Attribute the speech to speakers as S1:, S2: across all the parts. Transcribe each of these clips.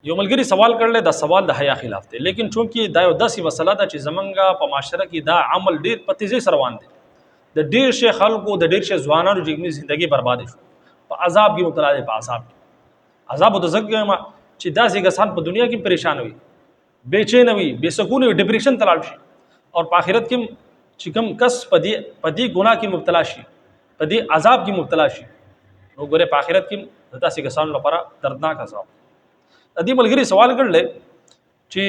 S1: یو ملګری سوال کړل دا سوال د حیا خلاف دی، لیکن چونکی دا یو داسې مسله ده چې زمونږ په معاشره کې دا عمل ډیر په تیزی سره روان دی. د ډیر شي خلکو د ډیر شي ځوانانو چې زندگی برباد شو، په عذاب کې مبتلا دي، په عذاب عذاب د زګ ما چې داسې کسان په دنیا کې پریشان وي، بے چین وي، بے سکون وي، ډیپریشن ته لاړ شي، او په آخرت کې چې کوم کس په دې ګناه کې مبتلا شي، په دې عذاب کې مبتلا شي، نو ګوره په آخرت کې داسې کسانو لپاره دردناک عذاب. دې ملګری سوال کړل چې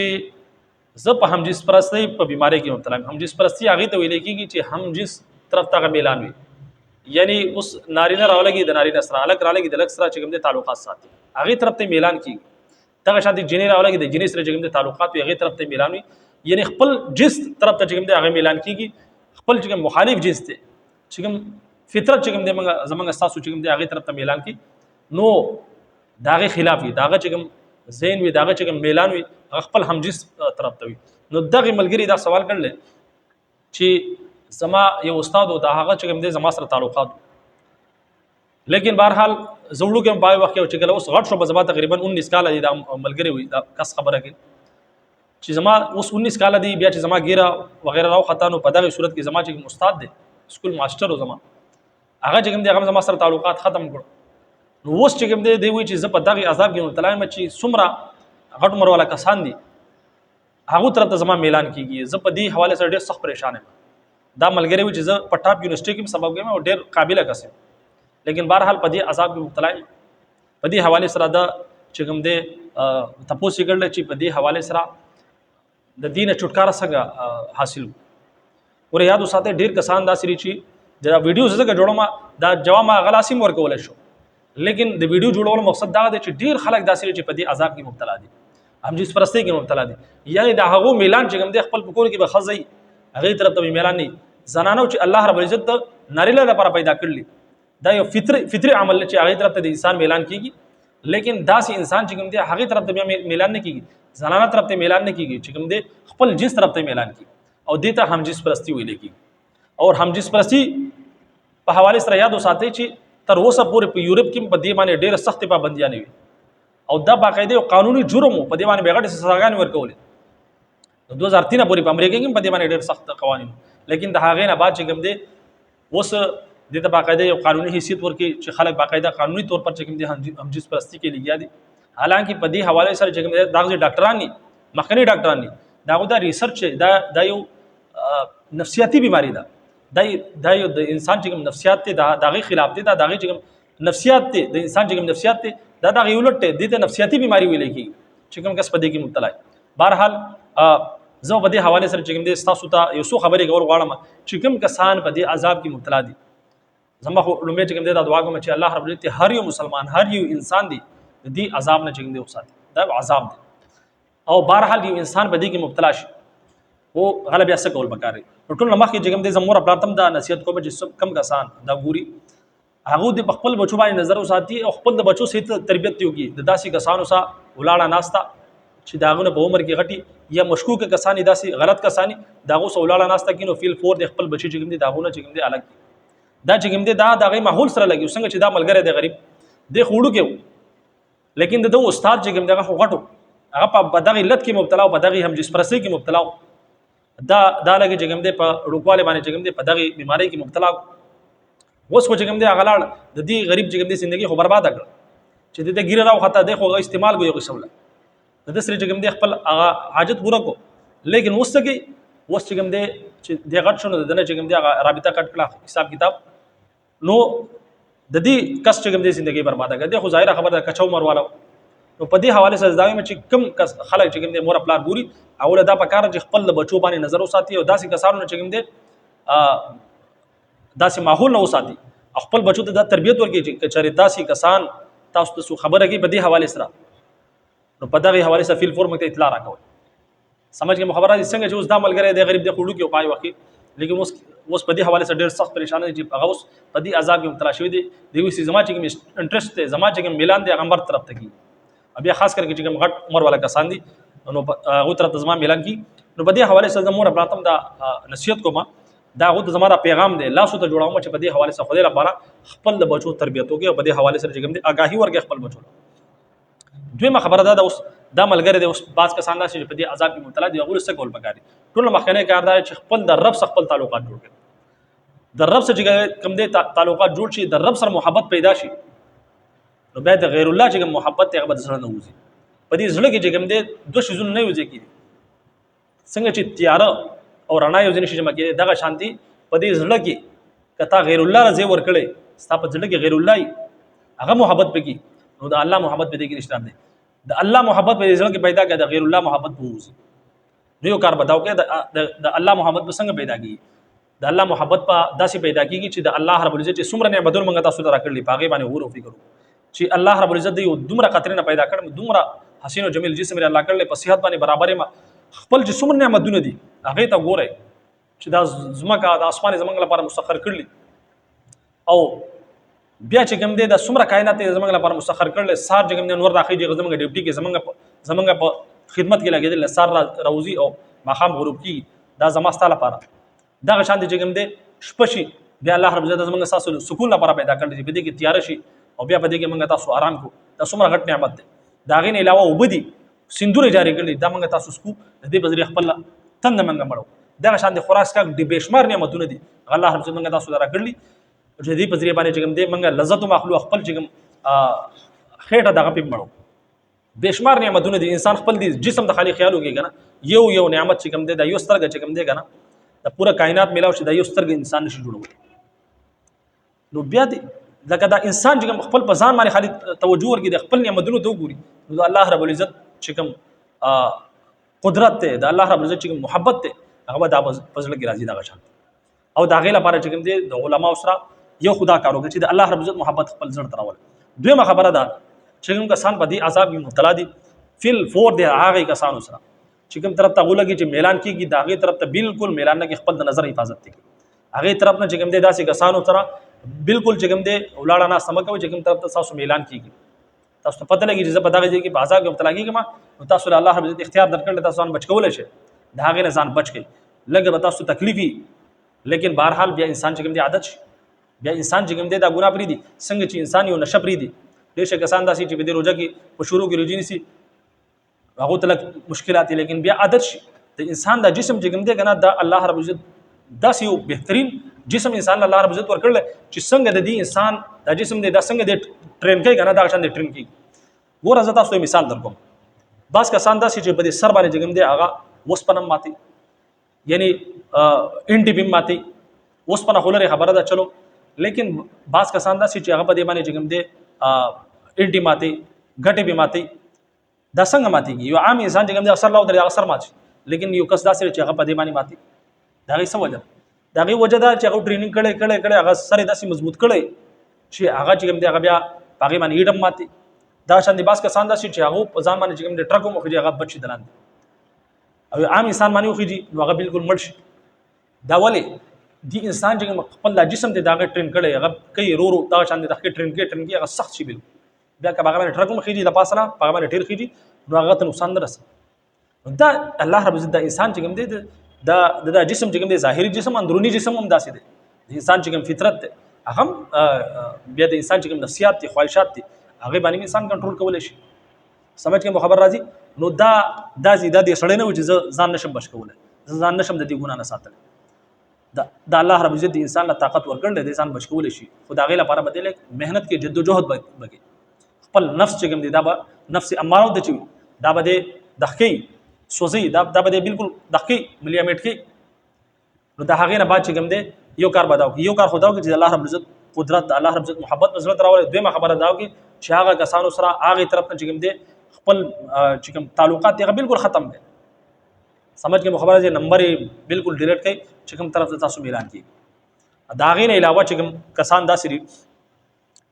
S1: زه په همجنس پرستی په بیماری کې مبتلا یم. همجنس پرستی هغه ته ویل کېږي چې همجنس طرف ته میلان وي، یعنی اوس نارینه راولګي د نارینه سره، الګ راولګي د الګ سره چې کوم د تعلقات ساتي، هغه طرف ته میلان کېږي. دغه شانتي جنې راولګي د جنې سره چې کوم د تعلقات وي، هغه طرف ته میلان وي، یعنی خپل جنس طرف ته چې کوم د هغه میلان کېږي، خپل چې کوم مخالف جنس ته چې کوم فطرت چې کوم د زمونږ تاسو چې کوم د هغه طرف ته میلان کېږي، نو داغه خلاف وي، داغه چې کوم زین وي، داغه چې کوم میلان وي، خپل همجنس طرف ته وي. نو دغه ملګری دا سوال کړل چې زما یو استاد او دا هغه چې کوم د زما سره تعلقات، لیکن بهرحال زوړو کې پای وخت چې کله اوس غټ شو، بزما تقریبا 19 کال دي دا ملګری وي، دا کس خبره کوي چې زما اوس 19 کال دي، بیا چې زما ګیره وغیرہ راو خطا، نو په دغه صورت کې زما چې استاد دی، سکول ماستر او زما هغه چې کوم دی هغه زما سره تعلقات ختم کړ. نو اوس چې کوم دی وی چې زه په دغه عذاب کې مبتلا یم چې څومره غټ عمر والا کسان دي هغه طرف ته زما میلان کیږي. زه په دې حواله سره ډېر سخت پریشان یم. دا ملګری وي چې زه په ټاپ یونیورسيټي کې سبب کوم او ډېر قابل کس یم، لیکن بهرحال په دې عذاب کې مبتلا یم. په دې حواله سره دا چې کوم دی تاسو کېږل چې په دې حواله سره د دین چټکارا څنګه حاصل ور یاد وساته. ډېر کسان دا سری چې دا ویډیوز زګه جوړم دا جواب غلاسیم ورکول شو، لیکن د ویډیو جوړولو مقصد دا دی چې ډیر خلک داسې چې په دې عذاب کې مبتلا دي، همجنس پرستی کې مبتلا دي، یعنی دا هغه میلان چې کوم د خپل پکور کې به خزي هغه طرف ته میلان نه زنانو چې الله رب العزت نارینه لپاره پیدا کړلی، دا یو فطری عمل چې هغه طرف ته د انسان میلان کیږي. لیکن داسې انسان چې کوم دی هغه طرف ته میلان نه کیږي، زنانه طرف ته میلان نه کیږي، چې کوم دی خپل جنس طرف ته میلان کیږي، او دې ته همجنس پرستی ویل کیږي. او همجنس پرستی په حواله سره یاد وساتئ چې تر اوسه پورې په یورپ کې په دې باندې ډېر سخت پابندیاں وي، او دا باقاعده یو قانوني جرم په دې باندې بغیر سزاګانې ورکولې. 2003 پورې په امریکا کې په دې باندې ډېر سخت قوانین، لیکن د هغې نه بعد چې کوم دی اوس دې ته باقاعده یو قانوني حیثیت ورکړي چې خلک باقاعده قانوني طور پر چې کوم دی همجنس پرستی کې لګیا دي. حالانکه په دې حواله سره چې کوم دی دغه ډاکټران نه مخکنی ډاکټران نه دا ریسرچ دا یو نفسیاتی بیماری ده، دا یو د انسان چې کوم نفسیات ته دغه خلاف دي، دا دغه چې کوم نفسیات ته د انسان چې کوم نفسیات ته دا دغه یولټ دي ته نفسیاتی بیماری ویل کېږي چې کوم کس په دې کې مبتلا وي. بهرحال زه په دې حواله سره چې کوم دي تاسو ته یو څو خبرې کول غواړم چې کوم کسان په دې عذاب کې مبتلا دي. زما خو لومړی چې کوم دي دا دعا کوم چې الله رب العزت هر یو مسلمان هر یو انسان دی د دې عذاب نه چې کوم دي وساتي، دا عذاب دی. او بهرحال یو انسان په دې کې مبتلا شي او غلبه بیا څه کول پکاري. ټول مخ کې چې کوم دي زموږ پراتم دا نصیحت کوم چې کم کسان دا ګوري هغه د خپل بچو باندې نظر وساتي او خپل د بچو سره تربیت دیوږي. د داسې کسانو سره ولاړه ناستا چې داغونه په عمر کې غټي یا مشکوک کسانی داسې غلط کسانی داغو سره ولاړه ناستا کینو فیل فور د خپل بچي چې کوم دي داغونه چې کوم دي الګ دا چې کوم دي دا دغه ماحول سره لګي څنګه چې دا ملګری دی غریب دی خوړو کې، لیکن د استاد چې کوم دغه غټو هغه په دغه علت کې مبتلا او په دغه همجنس پرستی کې مبتلا دا لګي چې کوم دي په روکواله باندې چې کوم دي په دغه بیماری کې مبتلا اوس خو چې کوم دي غلاړ د دې غریب چې کوم دي ژوندۍ خو برباد کړ چې د دې ګیره راو خطا دی خو استعمال کوي قسم له د سره چې کوم دي خپل حاجت پوره کو، لیکن اوس چې کوم دي چې د غټ شنو د نه چې کوم دي رابطه کټ کړه حساب کتاب، نو د دې کس چې کوم دي ژوندۍ برباد کړ. خو ظاهره خبره کچو مرواله نو په دې حواله سره ځاوي چې کم کس خلک چې کوم دي مور خپل ګوري اوله دا پکاره چې خپل بچو باندې نظر وساتي او داسې کسانو چې کوم دي داسې ماحول نه وساتي خپل بچو ته د تربیت ورکړي چې چېرې داسې کسان تاسو ته خبره کوي په دې حواله سره، نو په دغه حواله سره فیل فورم ته اطلاع راکوي. سمجھ کې خبره دي څنګه چې اوس دا ملګری دی غریب دی خوړو کې پای وکي، لیکن اوس په دې حواله سره ډېر سخت پریشان دي چې هغه اوس په دې عذاب کې مبتلا شوی دي. دوی سي زما چې کوم انټرست ته زما چې کوم میلان دی هغه طرف ته کی بیا خاص کر چې کوم غټ عمر والا کسان دي نو هغه طرف ته زما میلان کی. نو په دې حواله سره زموږ پراتم دا نصیحت کوم دا غو زما پیغام دی لاسو ته جوړاوم چې په دې حواله سره خدای لپاره خپل د بچو تربیت وکړي او په دې حواله سره چې کوم دي آگاهي ورکړي خپل بچو. دویمه خبره دا اوس دا ملګری دی. اوس بعض کسان داسې چې په دې عذاب کې مبتلا دي هغوی له څه کول پکار دي؟ ټول مخکنی کار دا چې خپل د رب سره خپل تعلقات جوړ کړي. د رب سره چې کوم دی تعلقات جوړ شي، د رب سره محبت پیدا شي، نو بیا د غیر الله چې کوم محبت دی هغه به د زړه نه وځي. په دې زړه کې چې کوم دی دوه شیزونه نه وځي کېږي. څنګه چې تیاره او رڼا یو ځای نشي جمع کېدی، دغه شانتي په دې زړه کې که تا غیر الله له ځای ورکړی، ستا په زړه کې غیر الله هغه محبت پکې، نو د الله محبت په دې کې نشته دی. د الله محبت په دې زړه کې پیدا کړه، د غیر الله محبت به وځي. نو یو کار بتاو کې د الله محبت به څنګه پیدا کېږي؟ د الله محبت په داسې پیدا کېږي چې د الله رب العزت چې څومره نعمتونه موږ تاسو ته راکړلي په هغې باندې غور او فکر وکړو چې الله رب العزت یو دومره قطرینه پیدا کړم، دومره حسین او جمیل جسم الله کړل، په صحت باندې برابرې ما خپل چې څومره نعمتونه دي هغې ته ګورئ چې دا ځمکه د اسمان زموږ لپاره مسخر کړلي، او بیا چې کوم دی د څومره کائنات زموږ لپاره مسخر کړل. سار چې کوم دی نور راخیږي زموږ ډیوټي کې زموږ په خدمت کې لګېدل، سار راوځي او ماښام غروب کېږي، دا زما ستا لپاره. دغه شان چې کوم دی شپه شي، بیا الله رب العزت زموږ ستاسو سکون لپاره پیدا کړل چې په دې کې تیاره شي او بیا په دې کې موږ تاسو آرام کړو. دا څومره غټ نعمت دی. د هغې نه علاوه اوبه دي، سیندونه جاري کړي، دا موږ تاسو سکو، د دې په ذریعه خپل تنده موږ مړو. دغه شان د خوراک څښاک د بې شمار نعمتونه دي الله رب العزت موږ تاسو ته راکړلي چې دې په ذریعه باندې چې کوم دی موږ لذت واخلو، خپل چې کوم خېټه دغه پې مړو. بې شمار نعمتونه دي. انسان خپل دي جسم د خالي خیال وکړي که نه، یو نعمت چې کوم دی دا یو سترګه چې کوم دی که نه د پوره کائنات میلاو شي، دا یو سترګه انسان نشي جوړولی. نو بیا دی لکه دا انسان چې کوم خپل په ځان باندې خالي توجه ورکړي، د خپل نعمتونو ته وګوري، نو د الله رب العزت چې کوم قدرت دی، د الله رب العزت چې کوم محبت دی، هغه به دا په زړه کې راځي دغه شان. او د هغې لپاره چې کوم دی د علماو سره یو خدا کار وکړي چې د الله رب العزت محبت خپل زړه ته راولي. دویمه خبره ده چې کوم کسان په دې عذاب کې مبتلا دي، فی الفور دی هغې کسانو سره چې کوم طرف ته ولګي چې میلان کېږي، د هغې طرف ته بالکل میلان نه کړي، خپل د نظر حفاظت کوي. هغې طرف نه چې کوم دی داسې کسانو سره بالکل چې کوم دی ولاړه ناسته مه کوئ چې کوم طرف ته تاسو میلان کېږي. تاسو ته پته لګي چې زه په دغه ځای کې په عذاب کې مبتلا کېږم، نو تاسو له الله رب العزت اختیار درکړی، تاسو ځان بچ کولی شئ، د هغې نه ځان بچ کړئ. لږ به تاسو تکلیف وي، لیکن بهرحال بیا انسان چې کوم دی عادت شي، بیا انسان چې کوم دی دا ګناه پرېږدي. څنګه چې انسان یو نشه پرېږدي، ډېر شه کسان داسې چې په دې روژه کې په شروع کې روژې نیسي، هغو ته لږ مشکلات دي، لیکن بیا عادت شي. د انسان دا جسم چې کوم دی که نه، دا الله رب العزت داسې یو بهترین جسم انسان الله رب العزت ورکړل چې څنګه د دې انسان دا جسم دی دا څنګه د ټرین کوي که نه، دغه شان د ټرین کېږي. ګوره زه تاسو ته مثال در کوم. بعض کسان داسې چې په دې سر باندې چې کوم دی هغه وسپنه ماتي، یعنی انټي بیم ماتي، وسپنه خو لرې خبره ده چلو، لیکن بعض کسان داسې چې هغه په دې باندې چې کوم دی انټي ماتي، ګټې به ماتي. دا څنګه ماتېږي؟ یو عام انسان چې کوم دی اکثر لاو درې هغه سر مات شي، لیکن یو کس داسې چې هغه په دې باندې ماتي. د هغې څه وجه؟ د هغې وجه دا چې هغه ټریننګ کړی هغه سر یې داسې مضبوط کړی چې هغه چې کوم دی هغه بیا په هغې باندې هیډ هم ماتي. دا شان دي بعض کسان داسې چې هغه په ځان باندې چې کوم دی ټرک هم وخېږي، هغه بچ شي د لاندې، او عام انسان باندې وخېږي نو هغه بالکل مړ شي. دا ولې؟ دې انسان چې خپل دا جسم دی دا هغه ټرین کړی، هغه کوي ورو دغه شان دی د هغې ټرین کوي هغه سخت شي بالکل. بیا که په هغه باندې ټرک هم خېږي د پاسه نه، په هغه باندې ډېر خېږي، نو هغه ته نقصان نه رسي. دا الله رب العزت دا انسان چې کوم دی دا جسم چې کوم دی ظاهري جسم، اندروني جسم هم داسې دی. د انسان چې کوم فطرت دی هغه بیا د انسان چې کوم نفسیات دي، خواهشات دي، هغې باندې انسان کنټرول کولی شي. سمجھ کې مو خبر راځي؟ نو دا دې سړی نه و چې زه ځان نشم بچ کولی، زه ځان نشم د دې ګناه نه ساتلی. دا الله رب العزت د انسان له طاقت ورکړلی دی، ځان بچ کولی شي، خو د هغې لپاره به دی محنت کې جد و جهد به کوي. خپل نفس چې کوم دی دا به نفس اماره ده چې دا به دی دغ کوي، سوځي، دا به دی بالکل دغ کوي، ملیامیټ کوي. نو د هغې نه بعد چې کوم دی یو کار به دا وکړي، یو کار خو دا وکړي چې د الله رب العزت قدرت، د الله رب العزت محبت په زړه ته راولي. دویمه خبره دا وکړي چې هغه کسانو سره هغې طرف نه چې کوم دی خپل چې کوم تعلقات دی هغه بالکل ختم دی. سمجھ کې مو خبره دی؟ نمبر یې بالکل ډیلیټ کړئ چې کوم طرف ته تاسو میلان کېږي. د هغې نه علاوه چې کوم کسان داسې دي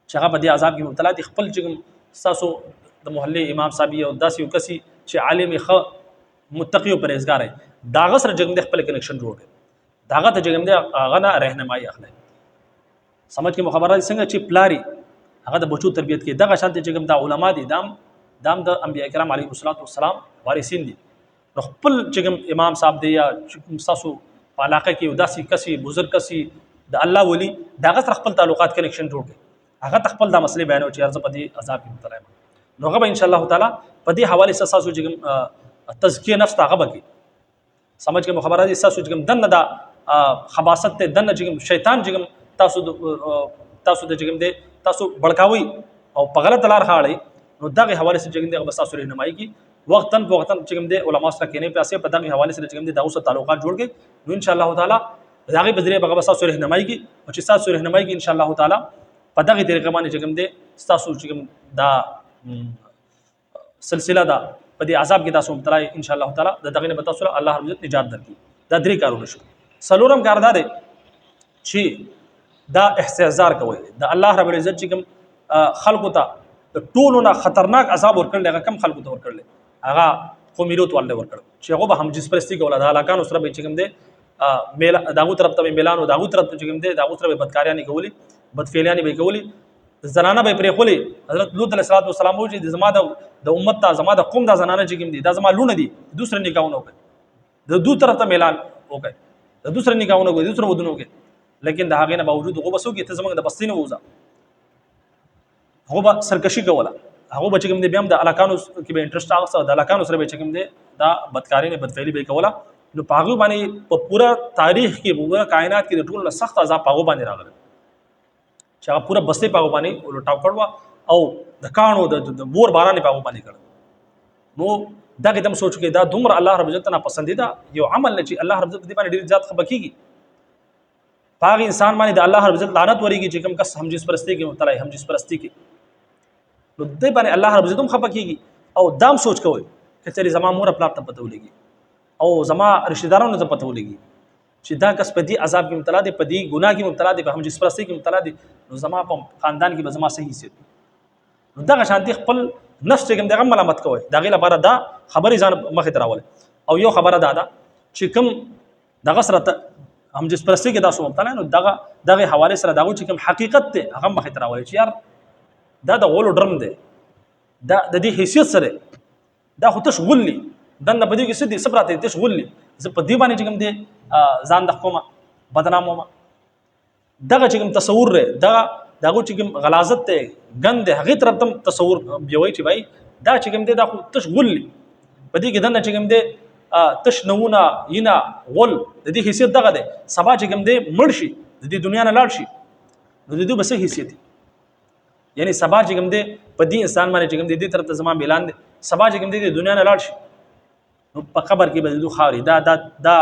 S1: چې هغه په دې عذاب کې مبتلا دي، خپل چې کوم ستاسو د محلې امام صاحب او داسې یو کس چې عالم ښه متقي او پرهیزګار دی، د هغه سره چې کوم دی خپل کنیکشن جوړ کړئ، د هغه ته چې کوم دی هغه نه رهنمایي اخلئ. سمجھ کې مو خبره دی؟ څنګه چې پلاري هغه د بچو تربیت کوي، دغه شانتې چې کوم دا علما دي دا هم د انبیاء کرام علیهم السلام وارثین دي. نو خپل چې کوم امام صاحب دی یا ستاسو په علاقه کې یو داسې کسي بزرګ کسي د الله ولی، د هغه سره خپل تعلقات کنیکشن جوړ کړئ، هغه ته خپل دا مسلې بیانوي چې زه په دې عذاب کې مبتلا یم. نو هغه ان شاء الله تعالی په دې حواله سره تاسو چې کوم تزکیه نفس هغه بکی سمجھ کې خبره دي تاسو چې کوم دنه دا خباثت ته دنه چې کوم شیطان چې کوم تاسو د چې کوم دي تاسو بړکاوي او په غلط لار خاړي نو دغه حواله سره چې کوم دي تاسو رهنمایي کی وقتاً چې کوم دي علما سره کې نه پیاسه په دغه حواله سره چې کوم دي دغه سره تعلقات جوړ کړي نو ان شاء الله تعالی دغه بدري بغه تاسو رهنمایي کی او چې تاسو رهنمایي کی ان شاء الله تعالی په دغه طریقه باندې چې کوم دي تاسو چې کوم دا سلسله دا په دې عذاب کې تاسو مبتلا ان شاء الله تعالی دغه نه تاسو الله رب عزت نجات درکړي دا درې کارونه شو سلورم کار دا دی چې دا استهزار کوي د الله رب العزت چې کوم خلقو ته ټولو نه خطرناک عذاب ورکړل هغه کم خلقو ته ورکړل هغه قومیروت والے ورکړ چې هغه به هم جنس پرستی کوله د علاقانو سره به چې کوم دی میلا داغو طرف ته میلان او داغو طرف ته چې کوم دی داغو سره به بدکاریانی کولی بدفعلیانی به کولی زنانه به پرې خولي حضرت لوط علیه السلام وو چې زما د امت ته زما د قوم د زنانه چې کوم دي دا زما لونه دي دوسر نکاحونه وکړي د دو طرف ته میلان وکړي د دوسر نکاحونه وکړي دوسر ودونه وکړي لیکن د هغه نه باوجود هغه بسو کې ته زمونږ د بستینه ووزه هغه به سرکشي کوله هغه به چې کوم دی بیا هم د علاقانو کې به انټرست هغه د علاقانو سره به چې کوم دی دا بدکاری نه بدفعلی به کوله نو په هغه باندې په پورا تاریخ کې پورا کائنات کې د ټولو سخت عذاب په هغه باندې راغلی چې هغه پورا بستې په هغه باندې ولټاو کړو او د کانو د بور باران په هغه باندې کړ نو دا قدم سوچ کې دا دومره الله رب عزت نه پسندیده یو عمل چې الله رب عزت دې باندې ډیر زیات خبکیږي پاغ انسان باندې د الله رب عزت لعنت وريږي چې کوم کس هم جنس پرستی کې مبتلا هم جنس پرستی کې نو دې باندې الله رب عزت هم خبکیږي او دام سوچ کوي چې چېرې زما مور خپل ته پته ولګي او زما رشتہ دارانو ته پته ولګي چې دا کس په دې عذاب کې مبتلا دي په دې ګناه کې مبتلا دي په هم جنس پرستی کې مبتلا دي نو زما په خاندان کې به زما صحیح سي نو دا شانتي خپل نفس چې کوم دغه ملامت کوي دا غي لپاره دا خبرې ځان مخې تراول او یو خبره دا چې کوم دغه سره هم جنس پرستی کې دا سو مبتلا نو دغه حواله سره داو چې کوم حقیقت ته هغه مخې تراول چې یار دا د غولو ډرم دی دا د دې حیثیت سره دا خو تش غولي دنه په دې کې سدي صبرته تش غولي زه په دې باندې چې کوم دی ځان د کومه بدنامه دغه چې کوم تصور لري دغه چې کوم غلاظت ته غند هغه طرف تم تصور بيوي چې بھائی دا چې کوم دی دا خو تش غولي په دې کې دنه چې کوم دی تش نمونه ینا غول د دې حیثیت دغه دی سبا چې کوم دی مړ شي د دې دنیا نه لاړ شي نو د دې بس حیثیت یعنی سبا چې کوم دی په دې انسان باندې چې کوم دی دې طرف ته زما اعلان دی سبا چې کوم دی د دنیا نه لاړ شي نو په قبر کې به د خاوري دا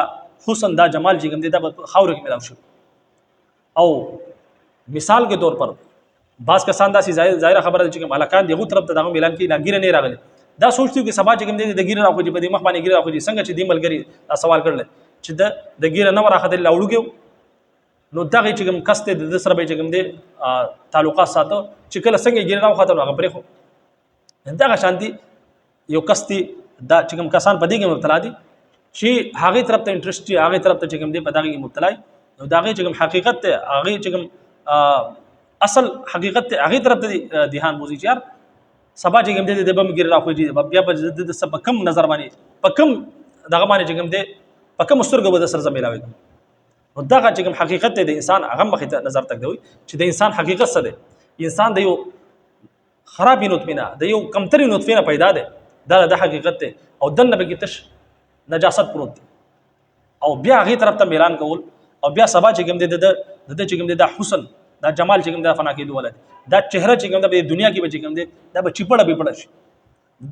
S1: حسن دا جمال چې کوم دی دا په خاور کې ملاو شي او مثال کے طور پر بعض کسان دا سی ظاهر خبره چې کوم الکان دیغه طرف ته دغه اعلان کې لاګیره نه راغلي دا سوچتو چې سبا چې کوم دی د ګیره راخو چې په دې مخ باندې ګیره راخو چې څنګه چې دی ملګری دا سوال کړل چې د ګیره نه راخه د لاوړو نو دغه چې کوم کسته د سره به چې کوم دی تعلقات ساتو چې کله څنګه ګیره راخو ته هغه پرې خو دغه شانتي یو کستی دا چې کوم کسان په دې کې مبتلا دي چې هغه طرف ته انټرست دي هغه طرف ته چې کوم دی په دغه کې مبتلا نو دغه چې کوم حقیقت ته هغه چې کوم اصل حقیقت ته هغه طرف ته ذهان موزي یار سبا چې کوم دی د بم ګر راخوږي بیا په د سب کم نظر باندې په کم دغه باندې چې کوم دی په کم سترګو به سر زميلاوي نو دغه چې کوم حقیقت ته د انسان هغه مخ ته نظر تک دی چې د انسان حقیقت څه دی انسان د یو خرابې نطفه د یو کمتري نطفه نه پیدا دی دا د حقیقت ته او دنه به کې تش نجاست پروت دی او بیا هغه طرف ته اعلان کول او بیا سبا چې کوم دی د چې کوم دی د حسن دا جمال چې کوم دی فنا کېدو ولادي دا چهره چې کوم دی په دنیا کې به چې کوم دی دا به چپړه به پړ شي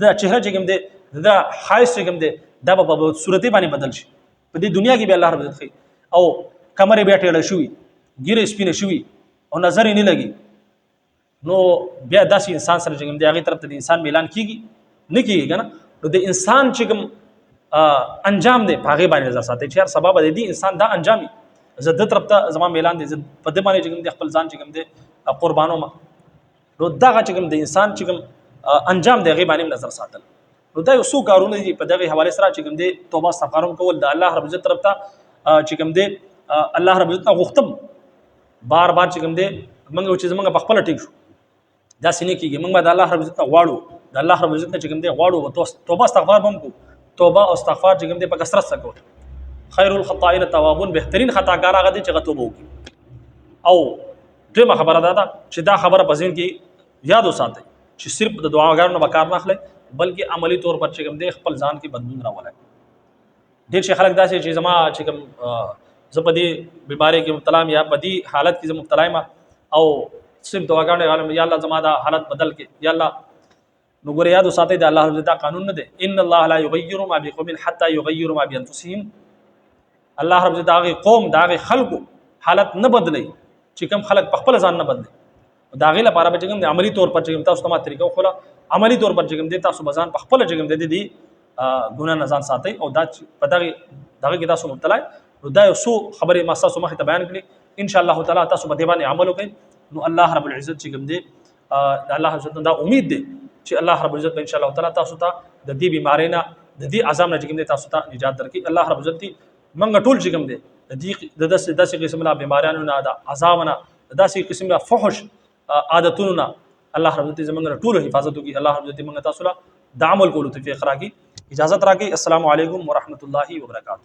S1: دا چهره چې کوم دی دا خاص چې کوم دی دا په صورت باندې بدل شي په دې دنیا کې به الله رب عزت او کمرې به ټېړه شوی ګیره سپینه شوی او نظر یې نه لګي نو بیا داسې انسان سره چې کوم دی هغه طرف ته د انسان اعلان کیږي نه کیږي کنه نو د انسان چې کوم انجام دی هغه باندې نظر ساتي چې هر سبب دی انسان دا انجامي زه د طرف ته زما اعلان دي په دې باندې چې کوم د خپل ځان چې کوم د قربانو ما نو دغه چې کوم د انسان چې کوم انجام دی غي باندې نظر ساتل نو دا یو څو کارونه دي په دغه حواله سره چې کوم د توبه استغفار کول د الله رب عزت طرف ته چې کوم د الله رب عزت غوښتم بار بار چې کوم د موږ چې موږ په خپل ټیک شو دا سینې کېږي موږ د الله رب عزت غواړو د الله رب عزت چې کوم د غواړو توبه استغفار هم کو توبه او استغفار چې کوم د په کثرت سره کو خیر الخطائین توابون بهترین خطاکار هغه دي چې توبه وکړي او دغه خبره ده چې دا خبره په ذهن کې یاد وساتئ چې صرف د دعاګانو نه کار نه اخلي بلکې عملی طور پر چې کوم دی خپل ځان کې بدلون راولي. ډېر شي خلک داسې چې زما چې کوم زه په دې بیماری کې مبتلا یم یا په دې حالت کې زه مبتلا یم او صرف دعاګانې غواړم یا الله زما دا حالت بدل کړي یا الله. نو ګوره یاد وساتئ د الله رب دا قانون نه دی ان الله لا یغیر ما بقوم حتى یغیروا ما بانفسهم. الله رب دا هغه قوم دا هغه خلکو حالت نه بدلی چې کوم خلک په خپل ځان نه بدلی. دا هغې لپاره به چې کوم د عملي طور پر چې کوم تاسو ته ما طریقه وښوله عملي طور پر چې کوم دی تاسو به ځان په خپله چې کوم دی د ګناه نه ځان ساتئ او دا په دغه کې تاسو مبتلا نو دا یو څو خبرې ما ستاسو مخې ته بیان کړي ان شاء الله تعالی تاسو په دې باندې عمل وکړئ نو الله رب العزت چې کوم دی د الله عزت دا امید دی چې الله رب العزت ان شاء الله تعالی تاسو ته د دې بیماری نه د دې عذاب نه چې کوم دی تاسو ته نجات درکړي. الله رب العزت منګه ټول چې کوم دی د داسې قسم له بیماریانو نه د عذاب نه داسې قسم له فحش عادتونو نه الله رب العزت زمونږ ټول حفاظت وکړي. الله رب العزت موږ تاسو له د عمل کولو توفیق راکړي. اجازه راکړي. السلام علیکم ورحمۃ اللہ وبرکاتہ.